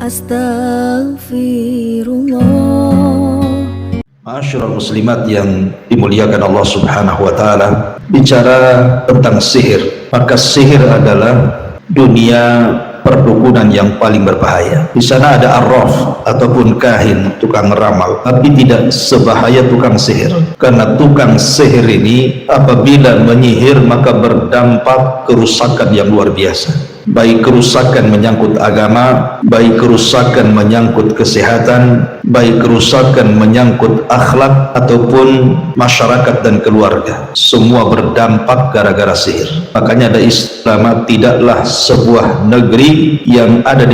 Astaghfirullah. Ma'asyiral muslimat yang dimuliakan Allah Subhanahu wa taala, bicara tentang sihir, maka sihir adalah dunia perdukunan yang paling berbahaya. Di sana ada arraf ataupun kahin, tukang meramal, tapi tidak sebahaya tukang sihir. Karena tukang sihir ini apabila menyihir maka berdampak kerusakan yang luar biasa. Baik kerusakan menyangkut agama, baik kerusakan menyangkut kesehatan, baik kerusakan menyangkut akhlak ataupun masyarakat dan keluarga, semua berdampak gara-gara sihir. Makanya ada istilah, tidaklah sebuah negeri yang ada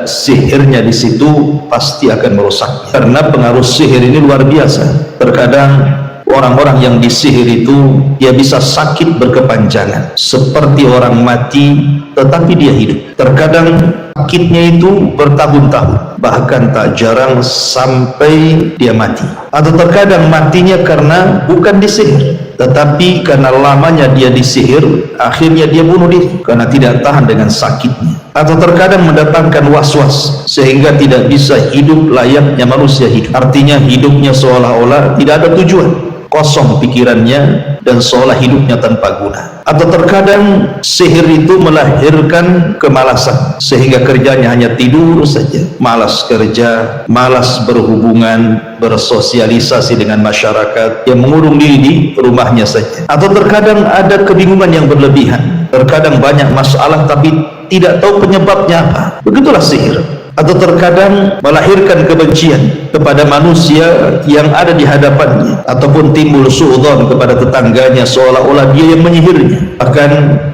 sihirnya di situ pasti akan merusak, karena pengaruh sihir ini luar biasa. Terkadang orang-orang yang disihir itu dia bisa sakit berkepanjangan seperti orang mati tetapi dia hidup. Terkadang sakitnya itu bertahun-tahun, bahkan tak jarang sampai dia mati. Atau terkadang matinya karena bukan disihir, tetapi karena lamanya dia disihir akhirnya dia bunuh diri karena tidak tahan dengan sakitnya. Atau terkadang mendatangkan was-was sehingga tidak bisa hidup layaknya manusia hidup. Artinya hidupnya seolah-olah tidak ada tujuan, kosong pikirannya dan seolah hidupnya tanpa guna. Atau terkadang sihir itu melahirkan kemalasan sehingga kerjanya hanya tidur saja, malas kerja, malas berhubungan, bersosialisasi dengan masyarakat, yang mengurung diri di rumahnya saja. Atau terkadang ada kebingungan yang berlebihan, terkadang banyak masalah tapi tidak tahu penyebabnya apa. Begitulah sihir. Atau terkadang melahirkan kebencian kepada manusia yang ada di hadapannya, ataupun timbul suudzon kepada tetangganya seolah-olah dia yang menyihirnya. Bahkan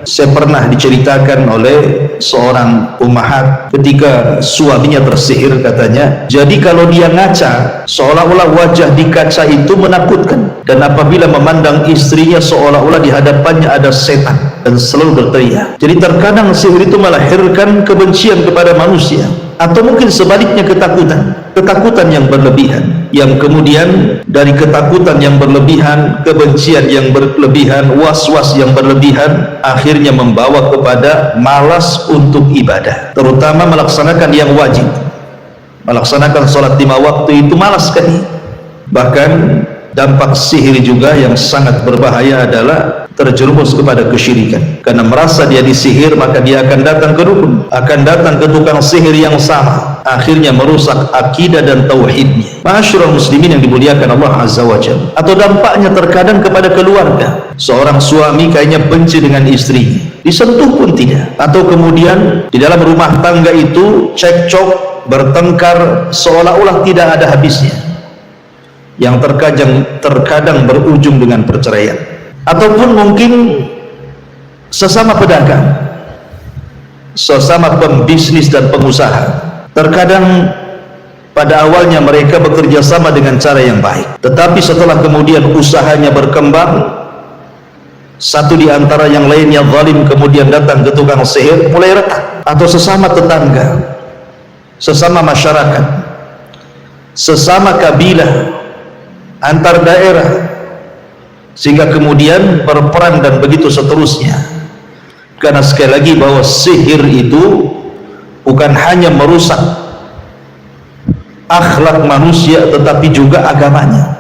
saya pernah diceritakan oleh seorang ummahat ketika suaminya tersihir, katanya, jadi kalau dia ngaca seolah-olah wajah di kaca itu menakutkan, dan apabila memandang istrinya seolah-olah di hadapannya ada setan dan selalu berteriak. Jadi terkadang sihir itu melahirkan kebencian kepada manusia, atau mungkin sebaliknya ketakutan yang berlebihan, yang kemudian dari ketakutan yang berlebihan, kebencian yang berlebihan, was-was yang berlebihan, akhirnya membawa kepada malas untuk ibadah, terutama melaksanakan yang wajib. Melaksanakan sholat 5 waktu itu malas sekali. Bahkan dampak sihir juga yang sangat berbahaya adalah terjerumus kepada kesyirikan. Karena merasa dia disihir, maka dia akan datang ke dukun, akan datang ke tukang sihir yang sama, akhirnya merusak akidah dan tauhidnya. Ma'asyiral muslimin yang dimuliakan Allah Azza wa Jalla. Atau dampaknya terkadang kepada keluarga. Seorang suami kayaknya benci dengan istrinya, disentuh pun tidak. Atau kemudian di dalam rumah tangga itu cekcok, bertengkar seolah-olah tidak ada habisnya, yang terkadang berujung dengan perceraian. Ataupun mungkin sesama pedagang, sesama pembisnis dan pengusaha, terkadang pada awalnya mereka bekerja sama dengan cara yang baik, tetapi setelah kemudian usahanya berkembang, satu di antara yang lainnya zalim, kemudian datang ke tukang sihir, mulai retak. Atau sesama tetangga, sesama masyarakat, sesama kabilah, antar daerah, sehingga kemudian berperang dan begitu seterusnya. Karena sekali lagi bahwa sihir itu bukan hanya merusak akhlak manusia tetapi juga agamanya.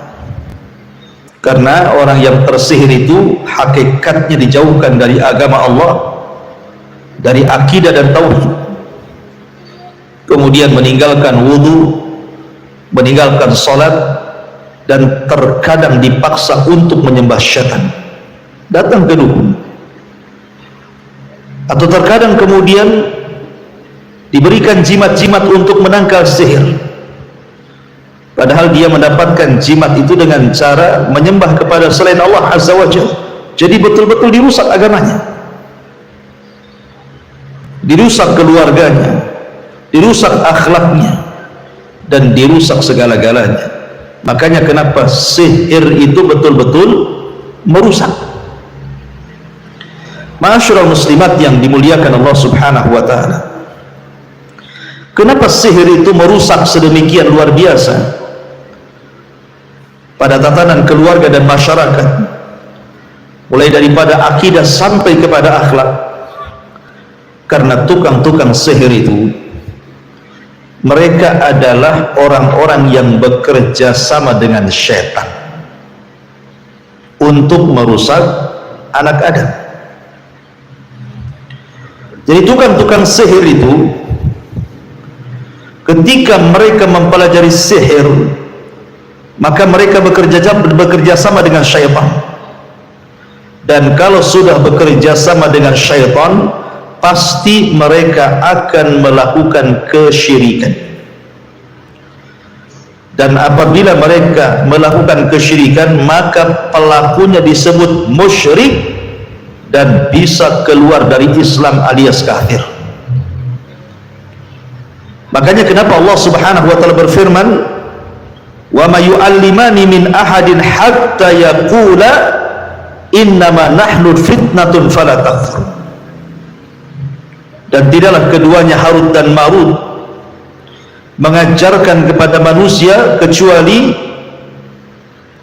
Karena orang yang tersihir itu hakikatnya dijauhkan dari agama Allah, dari akidah dan tauhid, kemudian meninggalkan wudu, meninggalkan salat, dan terkadang dipaksa untuk menyembah syaitan, datang ke dukun. Atau terkadang kemudian diberikan jimat-jimat untuk menangkal sihir, padahal dia mendapatkan jimat itu dengan cara menyembah kepada selain Allah Azza wa Jalla. Jadi betul-betul dirusak agamanya, dirusak keluarganya, dirusak akhlaknya, dan dirusak segala-galanya. Makanya kenapa sihir itu betul-betul merusak. Ma'asyiral muslimat yang dimuliakan Allah Subhanahu wa taala, kenapa sihir itu merusak sedemikian luar biasa pada tatanan keluarga dan masyarakat, mulai daripada akidah sampai kepada akhlak? Karena tukang-tukang sihir itu mereka adalah orang-orang yang bekerja sama dengan syaitan untuk merusak anak Adam. Jadi tukang-tukang sihir itu ketika mereka mempelajari sihir, maka mereka bekerja sama dengan syaitan. Dan kalau sudah bekerja sama dengan syaitan, pasti mereka akan melakukan kesyirikan. Dan apabila mereka melakukan kesyirikan, maka pelakunya disebut musyrik dan bisa keluar dari Islam alias kafir. Makanya kenapa Allah Subhanahu wa taala berfirman, "Wa ma yu'allimani min ahadin hatta yaqula innama nahnu fitnatun fala takfur." Dan tidaklah keduanya Harut dan Marut mengajarkan kepada manusia kecuali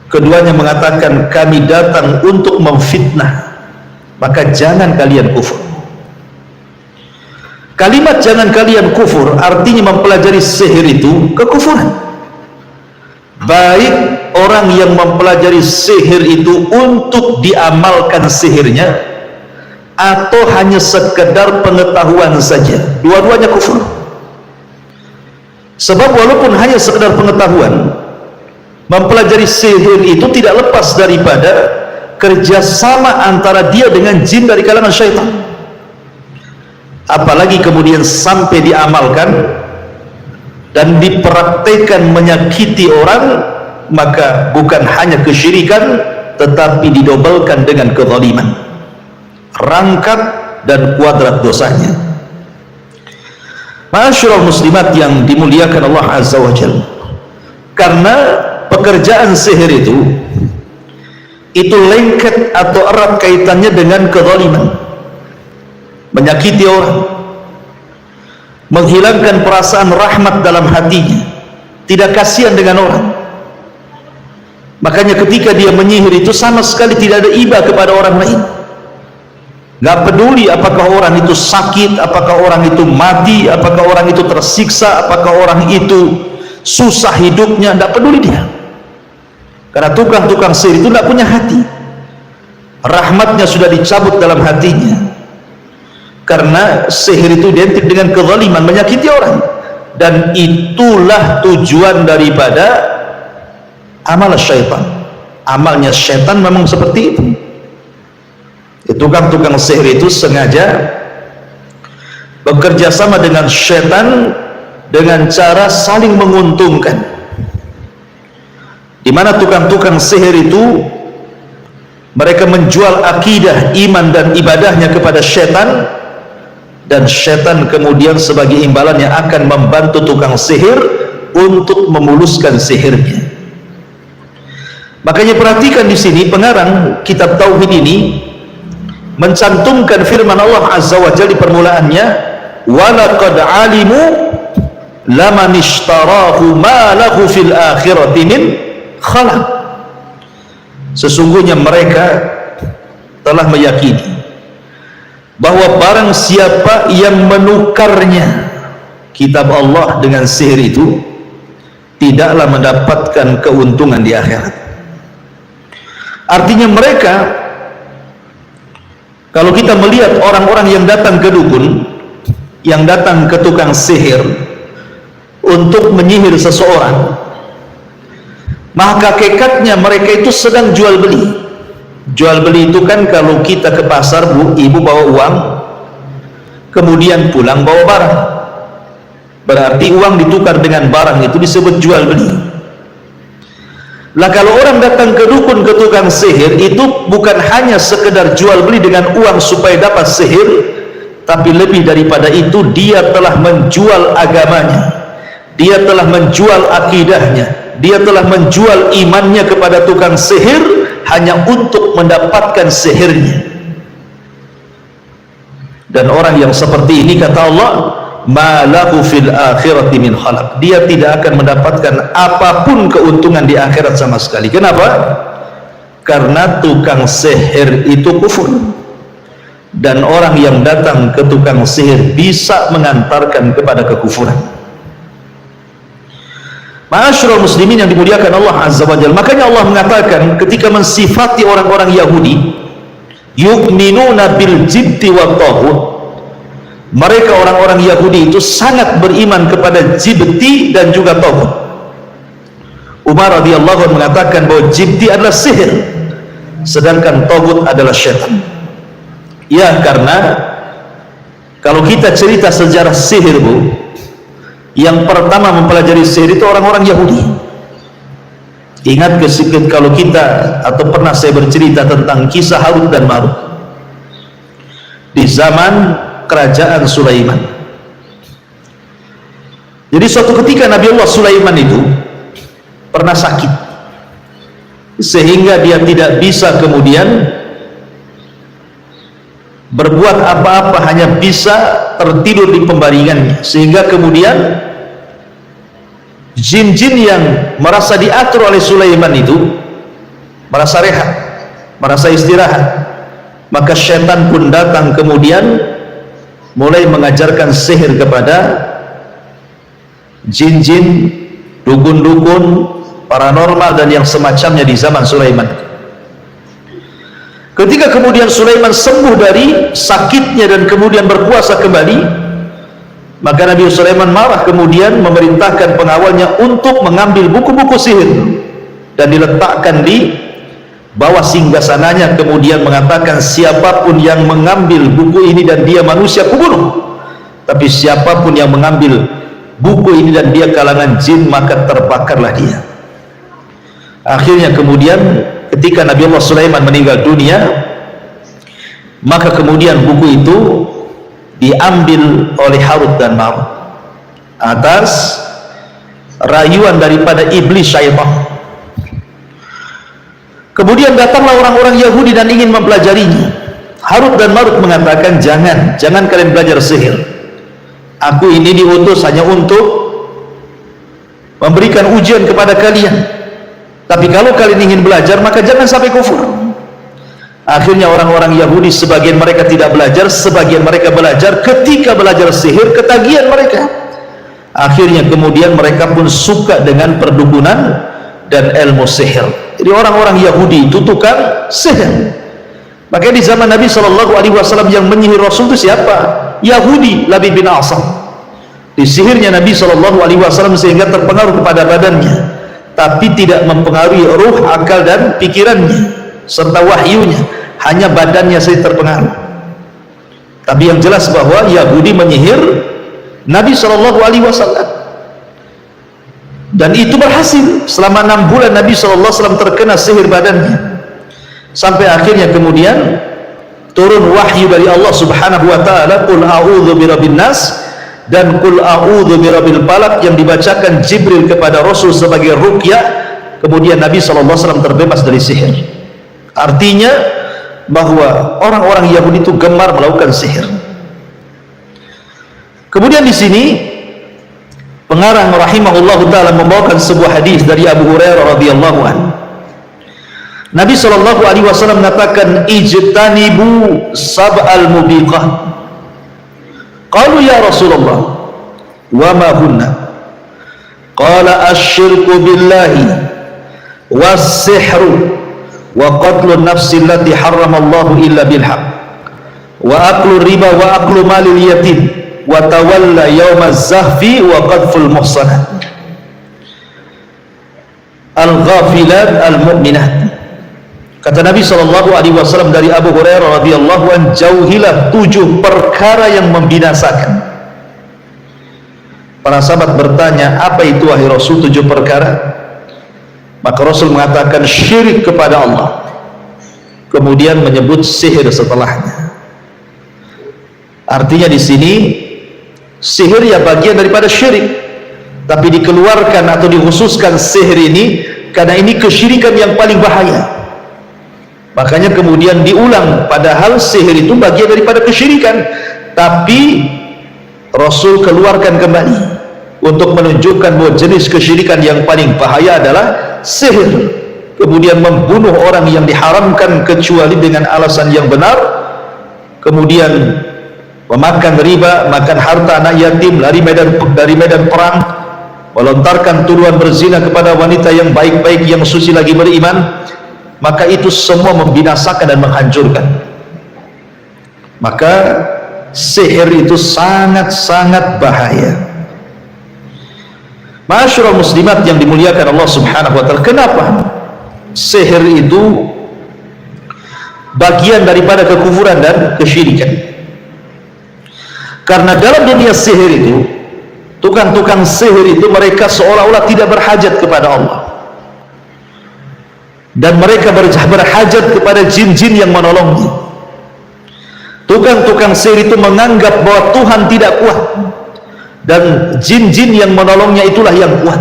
keduanya mengatakan, kami datang untuk memfitnah, maka jangan kalian kufur. Kalimat jangan kalian kufur artinya mempelajari sihir itu kekufuran. Baik orang yang mempelajari sihir itu untuk diamalkan sihirnya, atau hanya sekedar pengetahuan saja, dua-duanya kufur. Sebab walaupun hanya sekedar pengetahuan, mempelajari sihir itu tidak lepas daripada kerjasama antara dia dengan jin dari kalangan syaitan. Apalagi kemudian sampai diamalkan dan dipraktekkan menyakiti orang, maka bukan hanya kesyirikan, tetapi didobelkan dengan kezaliman, rangkap dan kuadrat dosanya. Ma'asyiral muslimat yang dimuliakan Allah Azza wa Jalla, karena pekerjaan sihir itu lengket atau erat kaitannya dengan kezaliman, menyakiti orang, menghilangkan perasaan rahmat dalam hatinya, tidak kasihan dengan orang. Makanya ketika dia menyihir itu sama sekali tidak ada iba kepada orang lain. Gak peduli apakah orang itu sakit, apakah orang itu mati, apakah orang itu tersiksa, apakah orang itu susah hidupnya, gak peduli dia. Karena tukang-tukang sihir itu gak punya hati, rahmatnya sudah dicabut dalam hatinya. Karena sihir itu identik dengan kezaliman, menyakiti orang, dan itulah tujuan daripada amal syaitan. Amalnya syaitan memang seperti itu. Tukang-tukang sihir itu sengaja bekerja sama dengan syaitan dengan cara saling menguntungkan, di mana tukang-tukang sihir itu mereka menjual akidah, iman dan ibadahnya kepada syaitan, dan syaitan kemudian sebagai imbalannya akan membantu tukang sihir untuk memuluskan sihirnya. Makanya perhatikan di sini pengarang kitab tauhid ini mencantumkan firman Allah Azza wa Jalla di permulaannya, walaqad alimu laman ishtarahu ma lahu fil akhirati min khalaq. Sesungguhnya mereka telah meyakini bahwa barang siapa yang menukarnya kitab Allah dengan sihir itu tidaklah mendapatkan keuntungan di akhirat. Artinya mereka, kalau kita melihat orang-orang yang datang ke dukun, yang datang ke tukang sihir untuk menyihir seseorang, maka hakikatnya mereka itu sedang jual beli. Jual beli itu kan kalau kita ke pasar, bu, ibu bawa uang, kemudian pulang bawa barang, berarti uang ditukar dengan barang, itu disebut jual beli. Lah kalau orang datang ke dukun, ke tukang sihir, itu bukan hanya sekedar jual beli dengan uang supaya dapat sihir, tapi lebih daripada itu dia telah menjual agamanya, dia telah menjual akidahnya, dia telah menjual imannya kepada tukang sihir hanya untuk mendapatkan sihirnya. Dan orang yang seperti ini, kata Allah, ma lahu fil akhirati min khalaq, dia tidak akan mendapatkan apapun keuntungan di akhirat sama sekali. Kenapa? Karena tukang sihir itu kufur, dan orang yang datang ke tukang sihir bisa mengantarkan kepada kekufuran. Ma'asyiral muslimin yang dimuliakan Allah Azza wa Jalla, makanya Allah mengatakan ketika mensifati orang-orang Yahudi, yu'minuna bil jibti wa taghut, mereka orang-orang Yahudi itu sangat beriman kepada jibti dan juga taghut. Umar radhiyallahu anhu mengatakan bahwa jibti adalah sihir, sedangkan taghut adalah syaitan. Ya, karena kalau kita cerita sejarah sihir, Bu, yang pertama mempelajari sihir itu orang-orang Yahudi. Ingat kalau kita, atau pernah saya bercerita tentang kisah Harut dan Marut di zaman kerajaan Sulaiman. Jadi suatu ketika Nabi Allah Sulaiman itu pernah sakit, sehingga dia tidak bisa kemudian berbuat apa-apa, hanya bisa tertidur di pembaringannya, sehingga kemudian jin-jin yang merasa diatur oleh Sulaiman itu merasa rehat, merasa istirahat, maka syaitan pun datang kemudian mulai mengajarkan sihir kepada jin-jin, dukun-dukun, paranormal dan yang semacamnya di zaman Sulaiman. Ketika kemudian Sulaiman sembuh dari sakitnya dan kemudian berkuasa kembali, maka Nabi Sulaiman marah, kemudian memerintahkan pengawalnya untuk mengambil buku-buku sihir dan diletakkan di bawah singgasananya, kemudian mengatakan, siapapun yang mengambil buku ini dan dia manusia, kubunuh. Tapi siapapun yang mengambil buku ini dan dia kalangan jin, maka terbakarlah dia. Akhirnya kemudian ketika Nabi Allah Sulaiman meninggal dunia, maka kemudian buku itu diambil oleh Harut dan Marut atas rayuan daripada iblis syaitan. Kemudian datanglah orang-orang Yahudi dan ingin mempelajarinya. Harut dan Marut mengatakan, jangan kalian belajar sihir. Aku ini diutus hanya untuk memberikan ujian kepada kalian. Tapi kalau kalian ingin belajar, maka jangan sampai kufur. Akhirnya orang-orang Yahudi, sebagian mereka tidak belajar, sebagian mereka belajar. Ketika belajar sihir, ketagihan mereka. Akhirnya kemudian mereka pun suka dengan perdukunan dan ilmu sihir. Jadi orang-orang Yahudi itu tukang sihir. Makanya di zaman Nabi SAW yang menyihir Rasul itu siapa? Yahudi, Labid bin Asam. Disihirnya Nabi SAW sehingga terpengaruh kepada badannya, tapi tidak mempengaruhi ruh, akal dan pikirannya serta wahyunya, hanya badannya saja terpengaruh. Tapi yang jelas bahwa Yahudi menyihir Nabi SAW, dan itu berhasil. Selama 6 bulan Nabi SAW terkena sihir badannya, sampai akhirnya kemudian turun wahyu dari Allah Subhanahu wa taala, qul a'udzu birabbin nas dan qul a'udzu birabbil falaq, yang dibacakan Jibril kepada Rasul sebagai ruqyah. Kemudian Nabi SAW terbebas dari sihir. Artinya bahwa orang-orang Yahudi itu gemar melakukan sihir. Kemudian di sini pengarang rahimahullahu taala membawakan sebuah hadis dari Abu Hurairah radhiyallahu anhu. Nabi SAW mengatakan, ijtanibu sab'al mubiqah. Qalu ya Rasulullah, wa ma hunna? Qala asyirku billahi was-sihru wa qatlu nafsi allati harramallahu illa bilhaq wa aklu riba wa aklu malil yatim wa tawalla yawmaz zahfi wa qadful muhsanat al-ghafilat al-mu'minat. Kata Nabi SAW dari Abu Hurairah radhiyallahu an, jauhilah 7 perkara yang membinasakan. Para sahabat bertanya, apa itu wahai Rasul 7 perkara? Maka Rasul mengatakan, syirik kepada Allah, kemudian menyebut sihir setelahnya. Artinya di sini sihir ya bagian daripada syirik, tapi dikeluarkan atau dikhususkan sihir ini karena ini kesyirikan yang paling bahaya. Makanya kemudian diulang, padahal sihir itu bagian daripada kesyirikan, tapi Rasul keluarkan kembali untuk menunjukkan bahwa jenis kesyirikan yang paling bahaya adalah sihir. Kemudian membunuh orang yang diharamkan kecuali dengan alasan yang benar, kemudian memakan riba, makan harta anak yatim, dari medan perang, melontarkan tuduhan berzina kepada wanita yang baik-baik, yang suci lagi beriman, maka itu semua membinasakan dan menghancurkan. Maka sihir itu sangat-sangat bahaya. Ma'asyiral muslimat yang dimuliakan Allah Subhanahu wa taala, kenapa sihir itu bagian daripada kekufuran dan kesyirikan? Karena dalam dunia sihir itu, tukang-tukang sihir itu mereka seolah-olah tidak berhajat kepada Allah, dan mereka berhajat kepada jin-jin yang menolongnya. Tukang-tukang sihir itu menganggap bahwa Tuhan tidak kuat, dan jin-jin yang menolongnya itulah yang kuat.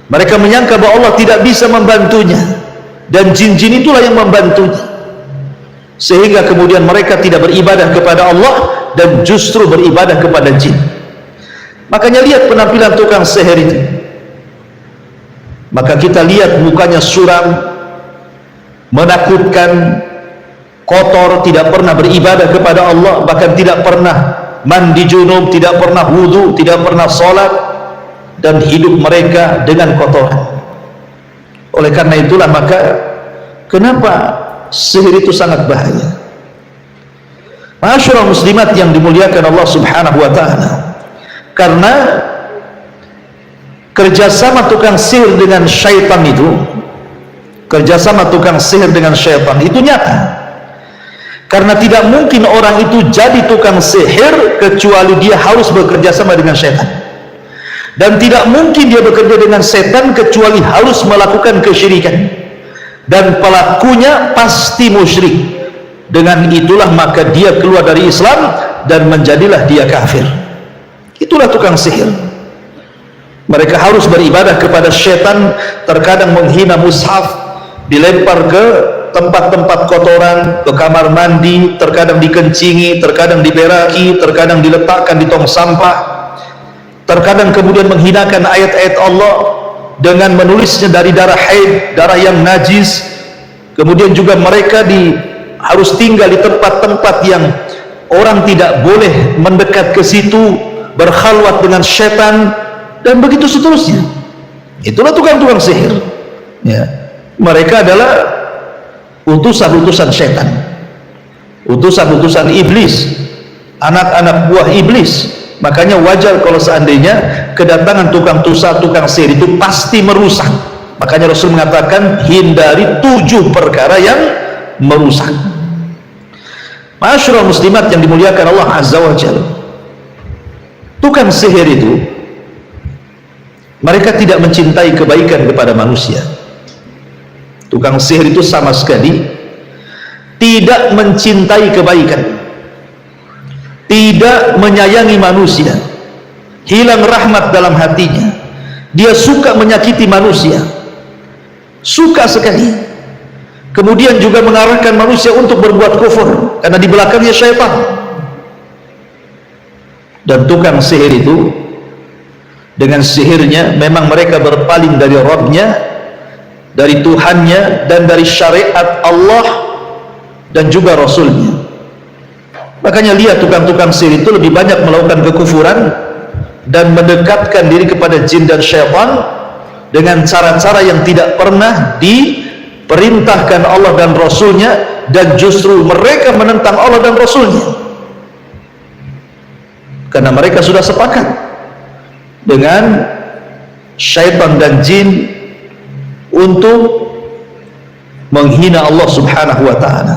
Mereka menyangka bahwa Allah tidak bisa membantunya, dan jin-jin itulah yang membantunya, sehingga kemudian mereka tidak beribadah kepada Allah dan justru beribadah kepada jin. Makanya lihat penampilan tukang sihir itu, maka kita lihat mukanya suram, menakutkan, kotor, tidak pernah beribadah kepada Allah, bahkan tidak pernah mandi junub, tidak pernah wudu, tidak pernah sholat, dan hidup mereka dengan kotoran. Oleh karena itulah maka kenapa sihir itu sangat bahaya. Ma'asyiral muslimat yang dimuliakan Allah Subhanahu wa taala, karena kerjasama tukang sihir dengan syaitan itu, kerjasama tukang sihir dengan syaitan itu nyata. Karena tidak mungkin orang itu jadi tukang sihir kecuali dia harus bekerja sama dengan setan, dan tidak mungkin dia bekerja dengan setan kecuali harus melakukan kesyirikan, dan pelakunya pasti musyrik. Dengan itulah maka dia keluar dari Islam dan menjadilah dia kafir. Itulah tukang sihir. Mereka harus beribadah kepada setan, terkadang menghina mushaf, dilempar ke tempat-tempat kotoran, ke kamar mandi, terkadang dikencingi, terkadang diberaki, terkadang diletakkan di tong sampah, terkadang kemudian menghinakan ayat-ayat Allah dengan menulisnya dari darah haid, darah yang najis. Kemudian juga mereka harus tinggal di tempat-tempat yang orang tidak boleh mendekat ke situ, berkhalwat dengan setan, dan begitu seterusnya. Itulah tukang-tukang sihir, ya. Mereka adalah utusan-utusan setan, utusan-utusan iblis, anak-anak buah iblis. Makanya wajar kalau seandainya kedatangan tukang sihir itu pasti merusak. Makanya Rasul mengatakan hindari 7 perkara yang merusak. Ma'asyiral muslimat yang dimuliakan Allah Azza wa Jalla, tukang sihir itu mereka tidak mencintai kebaikan kepada manusia. Tukang sihir itu sama sekali tidak mencintai kebaikan, tidak menyayangi manusia, hilang rahmat dalam hatinya. Dia suka menyakiti manusia, suka sekali. Kemudian juga mengarahkan manusia untuk berbuat kufur, karena di belakangnya syaitan. Dan tukang sihir itu dengan sihirnya memang mereka berpaling dari Rabbnya, dari Tuhannya, dan dari syariat Allah dan juga Rasulnya. Makanya lihat tukang-tukang sihir itu lebih banyak melakukan kekufuran dan mendekatkan diri kepada jin dan syaitan dengan cara-cara yang tidak pernah diperintahkan Allah dan Rasulnya, dan justru mereka menentang Allah dan Rasulnya karena mereka sudah sepakat dengan syaitan dan jin untuk menghina Allah Subhanahu wa ta'ala,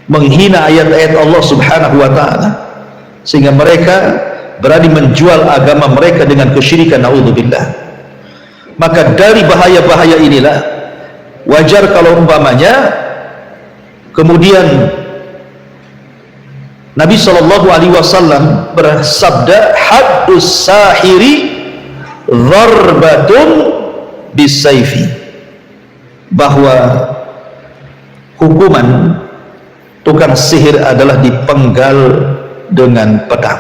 menghina ayat-ayat Allah Subhanahu wa ta'ala, sehingga mereka berani menjual agama mereka dengan kesyirikan. Naudzubillah. Maka dari bahaya-bahaya inilah wajar kalau umpamanya kemudian Nabi SAW bersabda, haddus sahiri dharbatun bisayfi, bahwa hukuman tukang sihir adalah dipenggal dengan pedang.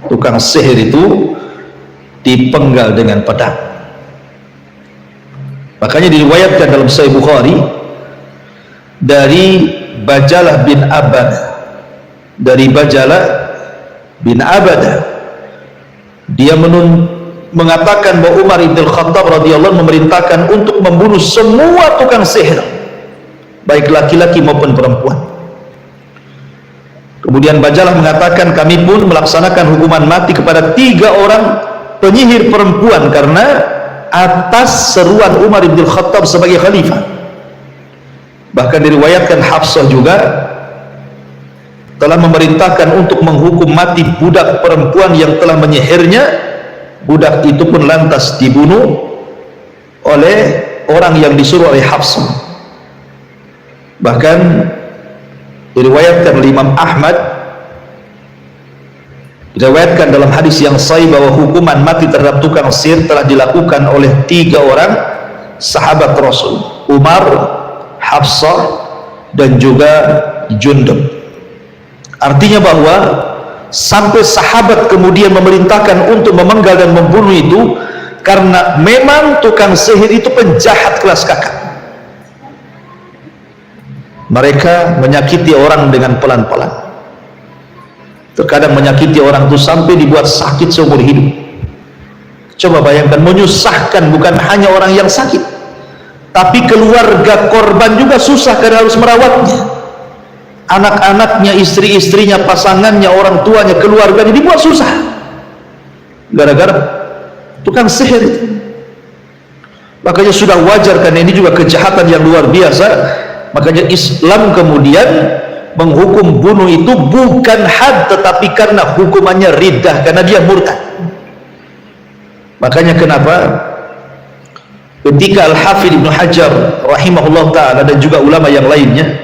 Tukang sihir itu dipenggal dengan pedang. Makanya diriwayatkan dalam Sahih Bukhari dari Bajalah bin Abadah, dari Bajalah bin Abadah, dia mengatakan bahwa Umar ibn Khattab radhiyallahu anhu memerintahkan untuk membunuh semua tukang sihir, baik laki-laki maupun perempuan. Kemudian Bajalah mengatakan, kami pun melaksanakan hukuman mati kepada 3 orang penyihir perempuan karena atas seruan Umar ibn Khattab sebagai khalifah. Bahkan diriwayatkan Hafsah juga telah memerintahkan untuk menghukum mati budak perempuan yang telah menyihirnya. Budak itu pun lantas dibunuh oleh orang yang disuruh oleh Hafsah. Bahkan diriwayatkan oleh Imam Ahmad, diriwayatkan dalam hadis yang sahih bahwa hukuman mati terhadap tukang sihir telah dilakukan oleh 3 orang sahabat Rasul, Umar, Hafsah, dan juga Jundub. Artinya bahwa sampai sahabat kemudian memerintahkan untuk memenggal dan membunuh itu karena memang tukang sihir itu penjahat kelas kakap. Mereka menyakiti orang dengan pelan-pelan, terkadang menyakiti orang itu sampai dibuat sakit seumur hidup. Coba bayangkan, menyusahkan bukan hanya orang yang sakit, tapi keluarga korban juga susah karena harus merawatnya. Anak-anaknya, istri-istrinya, pasangannya, orang tuanya, keluarganya dibuat susah gara-gara tukang sihir itu. Makanya sudah wajar, karena ini juga kejahatan yang luar biasa. Makanya Islam kemudian menghukum bunuh itu bukan had, tetapi karena hukumannya riddah, karena dia murtad. Makanya kenapa ketika Al-Hafidh Ibnu Hajar rahimahullah ta'ala dan juga ulama yang lainnya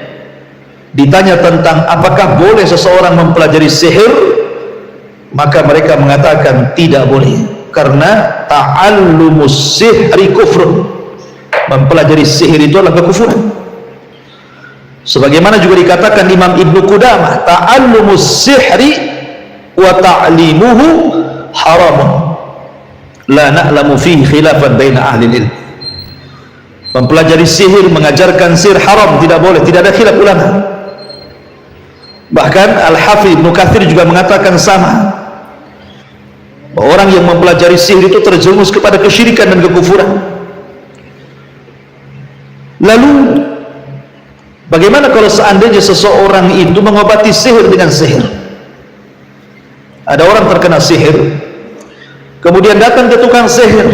ditanya tentang apakah boleh seseorang mempelajari sihir, maka mereka mengatakan tidak boleh, karena ta'allumus sihri kufrun, mempelajari sihir itu adalah kekufuran. Sebagaimana juga dikatakan Imam Ibnu Qudamah, ta'allumus sihri wa ta'limuhu haramun la na'lamu fihi khilafan baina ahli ilm. Mempelajari sihir, mengajarkan sihir haram, tidak boleh, tidak ada khilaf ulama. Bahkan Al-Hafidh Ibnu Katsir juga mengatakan sama, bahwa orang yang mempelajari sihir itu terjerumus kepada kesyirikan dan kekufuran. Lalu bagaimana kalau seandainya seseorang itu mengobati sihir dengan sihir? Ada orang terkena sihir, kemudian datang ke tukang sihir,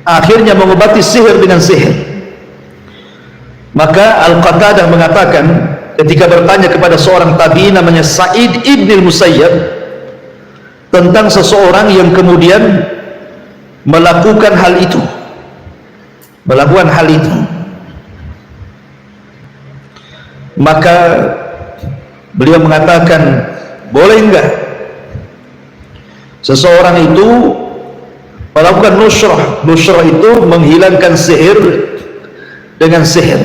akhirnya mengobati sihir dengan sihir. Maka Al-Qatadah mengatakan ketika bertanya kepada seorang tabi'in namanya Sa'id ibn al-Musayyab tentang seseorang yang kemudian melakukan hal itu, maka beliau mengatakan, boleh enggak seseorang itu melakukan nusrah? Nusrah itu menghilangkan sihir dengan sihir.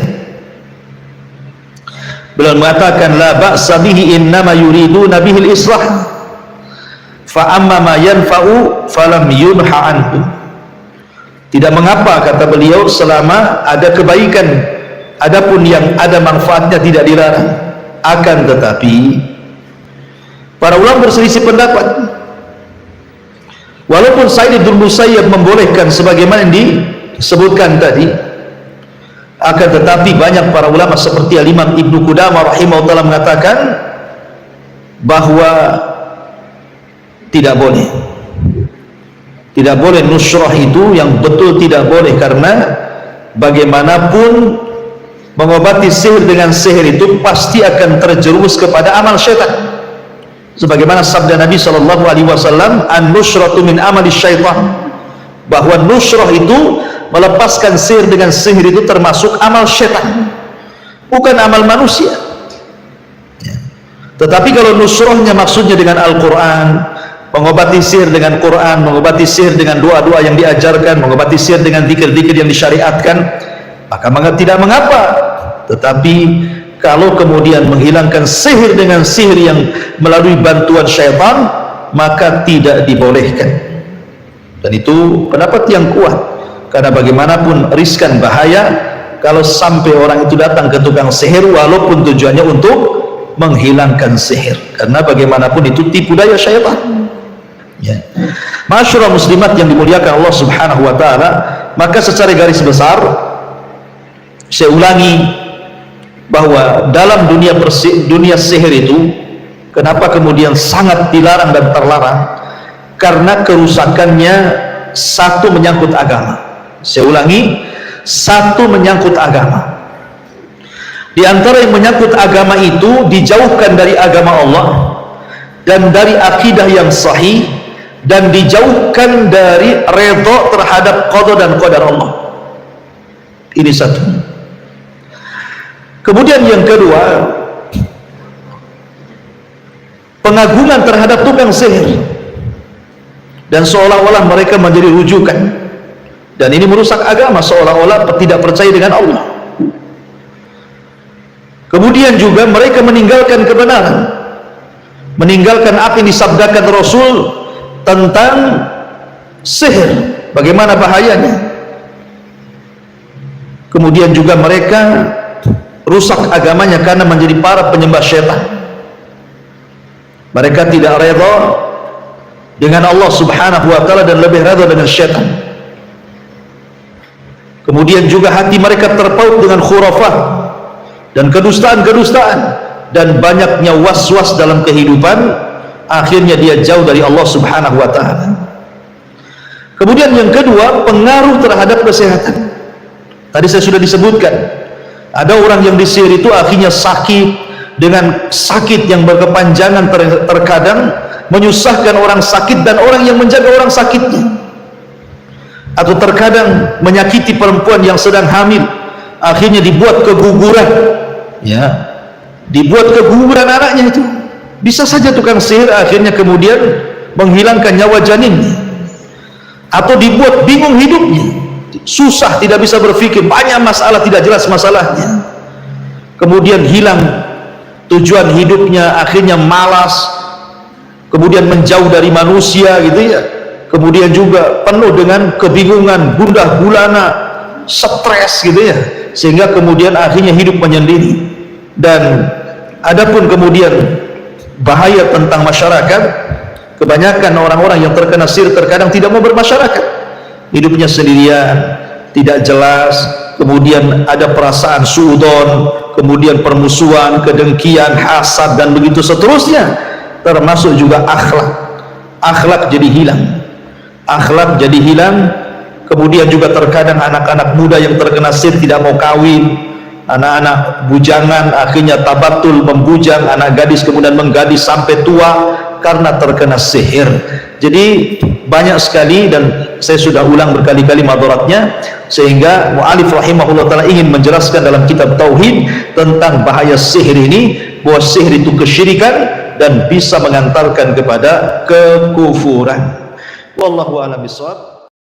Beliau mengatakan, la ba'sa bihi innama yuriduna bihil islah fa amma ma yanfa'u falam yunha anhu. Tidak mengapa, kata beliau, selama ada kebaikan, adapun yang ada manfaatnya tidak dilarang. Akan tetapi para ulama berselisih pendapat. Walaupun Sa'id bin Musayyab membolehkan sebagaimana yang disebutkan tadi, akan tetapi banyak para ulama seperti Imam Ibnu Qudamah rahimahullah mengatakan bahwa tidak boleh nusrah itu, yang betul tidak boleh, karena bagaimanapun mengobati sihir dengan sihir itu pasti akan terjerumus kepada amal syaitan. Sebagaimana sabda Nabi SAW, an-nusratu min amali syaitan, bahwa nusrah itu melepaskan sihir dengan sihir itu termasuk amal syaitan, bukan amal manusia. Tetapi kalau nusrahnya maksudnya dengan Al-Quran, mengobati sihir dengan Quran, mengobati sihir dengan doa-doa yang diajarkan, mengobati sihir dengan zikir-zikir yang disyariatkan, maka tidak mengapa. Tetapi kalau kemudian menghilangkan sihir dengan sihir yang melalui bantuan syaitan, maka tidak dibolehkan. Dan itu pendapat yang kuat, karena bagaimanapun riskan, bahaya kalau sampai orang itu datang ke tukang sihir walaupun tujuannya untuk menghilangkan sihir, karena bagaimanapun itu tipu daya syaitan. Ya. Masyaallah muslimat yang dimuliakan Allah Subhanahu wa taala, maka secara garis besar saya ulangi bahwa dalam dunia sihir itu kenapa kemudian sangat dilarang dan terlarang? Karena kerusakannya satu menyangkut agama. Saya ulangi, satu menyangkut agama. Di antara yang menyangkut agama itu dijauhkan dari agama Allah dan dari akidah yang sahih, dan dijauhkan dari redha terhadap qada dan qadar Allah. Ini satu. Kemudian yang kedua, pengagungan terhadap tukang sihir, dan seolah-olah mereka menjadi rujukan, dan ini merusak agama, seolah-olah tidak percaya dengan Allah. Kemudian juga mereka meninggalkan kebenaran, meninggalkan apa yang disabdakan Rasul tentang sihir, bagaimana bahayanya. Kemudian juga mereka rusak agamanya karena menjadi para penyembah syaitan. Mereka tidak redha dengan Allah Subhanahu wa taala dan lebih redha dengan syaitan. Kemudian juga hati mereka terpaut dengan khurafat dan kedustaan-kedustaan, dan banyaknya was-was dalam kehidupan. Akhirnya dia jauh dari Allah Subhanahu wa taala. Kemudian yang kedua, pengaruh terhadap kesehatan. Tadi saya sudah disebutkan, ada orang yang disihir itu akhirnya sakit dengan sakit yang berkepanjangan, terkadang menyusahkan orang sakit dan orang yang menjaga orang sakitnya, atau terkadang menyakiti perempuan yang sedang hamil, akhirnya dibuat keguguran, ya, dibuat keguguran anaknya itu. Bisa saja tukang sihir akhirnya kemudian menghilangkan nyawa janinnya, atau dibuat bingung hidupnya, susah, tidak bisa berpikir, banyak masalah, tidak jelas masalahnya, kemudian hilang tujuan hidupnya, akhirnya malas, kemudian menjauh dari manusia gitu ya. Kemudian juga penuh dengan kebingungan, gundah gulana, stres gitu ya, sehingga kemudian akhirnya hidup menyendiri. Dan adapun kemudian bahaya tentang masyarakat, kebanyakan orang-orang yang terkena sihir terkadang tidak mau bermasyarakat, hidupnya sendirian, tidak jelas, kemudian ada perasaan suudon, kemudian permusuhan, kedengkian, hasad, dan begitu seterusnya. Termasuk juga akhlak jadi hilang, akhlak jadi hilang. Kemudian juga terkadang anak-anak muda yang terkena sihir tidak mau kawin, anak-anak bujangan akhirnya tabatul, membujang, anak gadis kemudian menggadis sampai tua karena terkena sihir. Jadi banyak sekali, dan saya sudah ulang berkali-kali madaratnya, sehingga mu'alif rahimahullah ta'ala ingin menjelaskan dalam kitab Tauhid tentang bahaya sihir ini, bahwa sihir itu kesyirikan dan bisa mengantarkan kepada kekufuran. Wallahu a'lam bishawab.